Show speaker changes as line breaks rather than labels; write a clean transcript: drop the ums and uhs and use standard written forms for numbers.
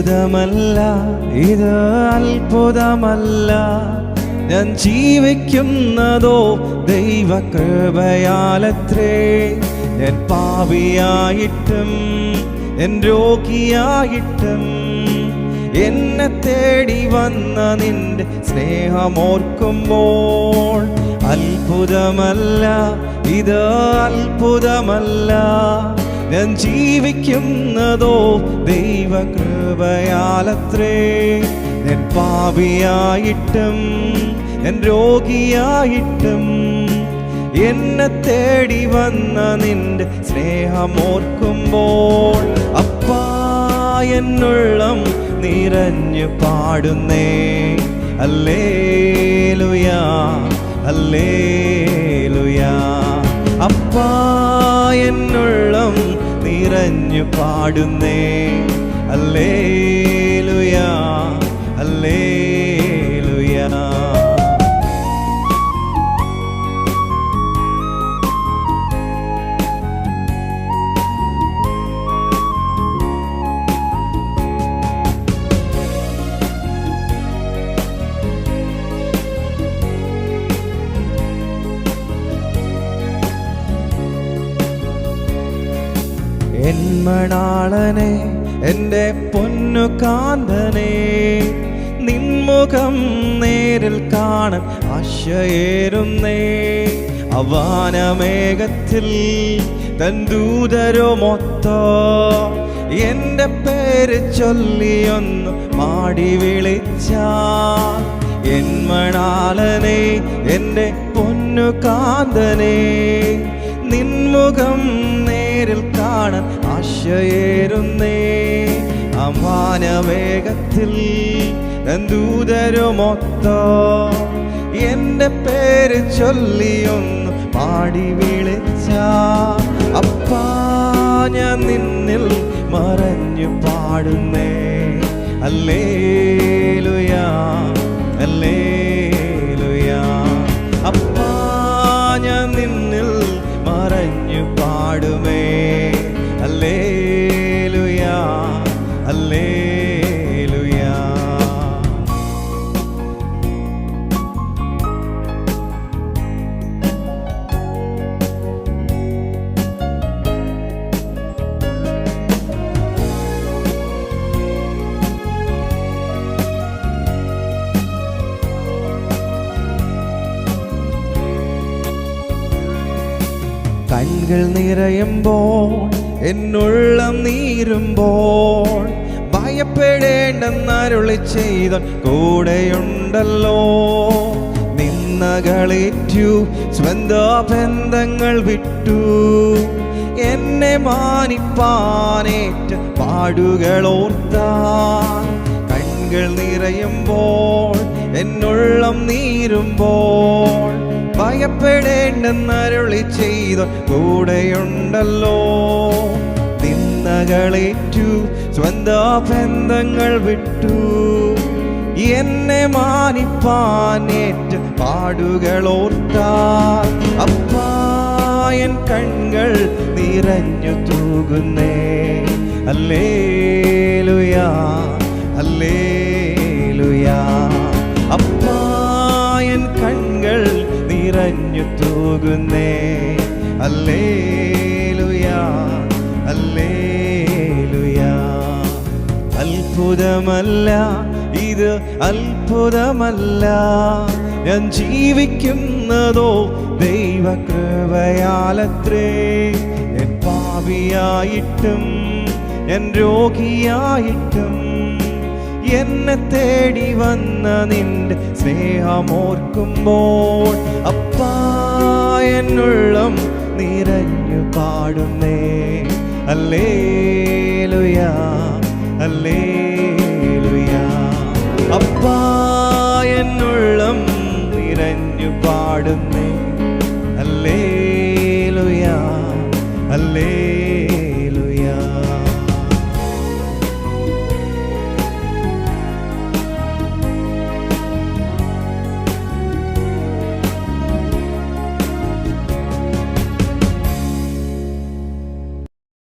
അത്ഭുതമല്ല, ഇത് അത്ഭുതമല്ല. ഞാൻ ജീവിക്കുന്നതോ ദൈവകൃപയാലത്രേ. ഞാൻ പാപിയായിട്ടും ഞാൻ രോഗിയായിട്ടും എന്നെ തേടി വന്ന നിന്റെ സ്നേഹമോർക്കുമ്പോൾ അത്ഭുതമല്ല, ഇത് അത്ഭുതമല്ല. ഞാൻ ജീവിക്കുന്നതോ ദൈവകൃപയാലത്രേ. ഞാൻ പാപിയായിട്ടും ഞാൻ രോഗിയായിട്ടും എന്നെ തേടി വന്ന നിന്റെ സ്നേഹമോർക്കുമ്പോൾ അപ്പാ എന്നുള്ളം നിറഞ്ഞു പാടുന്നേ ഹല്ലേലൂയാ ഹല്ലേലൂയാ. അപ്പാ എന്നുള്ളം നിറഞ്ഞു പാടുന്നേ ഹല്ലേലൂയാ ഹല്ലേലൂയാ. എന്മണാളനെ എൻ്റെ പൊന്നു കാന്തനെ, നിൻമുഖം നേരിൽ കാണാൻ ആശയേറുന്നേ. അവാനമേഘത്തിൽ തൻ ദൂതരുമൊത്തോ എൻ്റെ പേര് ചൊല്ലിയൊന്നു മാടി വിളിച്ചാൽ, എന്മണാളനെ എൻ്റെ പൊന്നു കാന്തനെ, നിൻമുഖം നേരിൽ കാണാൻ ആശയേറുന്നേ. അമാനവേഗത്തിൽ ദൂതരുമൊത്തോ എൻ്റെ പേര് ചൊല്ലിയൊന്നു പാടി വിളിച്ച അപ്പാ ഞാൻ നിന്നിൽ മറഞ്ഞു പാടുന്നേ ഹല്ലേലൂയാ ഹല്ലേലൂയാ. അപ്പാ ഞാൻ നിന്നിൽ മറഞ്ഞു പാടുമേ ഹല്ലേലൂയാ ഹല്ലേലൂയാ. കണ്ണുകൾ നിറയുമ്പോൾ എന്നുള്ളം നീരുമ്പോൾ ഭയപ്പെടേണ്ടെന്നരുളി ചെയ്ത കൂടെയുണ്ടല്ലോ. നിന്നകളേറ്റു സ്വന്ത ബന്ധങ്ങൾ വിട്ടു എന്നെ മാനിപ്പാനേറ്റ പാടുകളോർത്താൻ. കണ്ണുകൾ നിറയുമ്പോൾ എന്നുള്ളം നീരുമ്പോൾ ഭയപ്പെടേണ്ടെന്നരുളി ചെയ്ത കൂടെയുണ്ടല്ലോ. നിന്നകളേറ്റു സ്വന്ത ബന്ധങ്ങൾ വിട്ടു എന്നെ മാനിപ്പാനേറ്റ പാടുകളോർത്താൽ. അപ്പാ എൻ കണ്ണുകൾ നിറഞ്ഞു തൂകുന്നേ ഹല്ലേലൂയാ ഹല്ലേലൂയാ. അപ്പാ എൻ കണ്ണുകൾ നിറഞ്ഞു തൂകുന്നേ ഹല്ലേലൂയാ ഹല്ലേലൂയാ. അത്ഭുതമല്ല, ഇത് അത്ഭുതമല്ല. ഞാൻ ജീവിക്കുന്നതോ ദൈവകൃപയാലത്രേ. ഞാൻ പാപിയായിട്ടും ഞാൻ രോഗിയായിട്ടും എന്നെ തേടി വന്ന നിന്റെ സ്നേഹമോർക്കുമ്പോൾ അപ്പാ എന്നുള്ളം നിറഞ്ഞു പാടുന്നേ ഹല്ലേലൂയാ ഹല്ലേലൂയാ. അപ്പാ എന്നുള്ളം നിറഞ്ഞു പാടുന്നേ ഹല്ലേലൂയാ ഹല്ലേലൂയാ.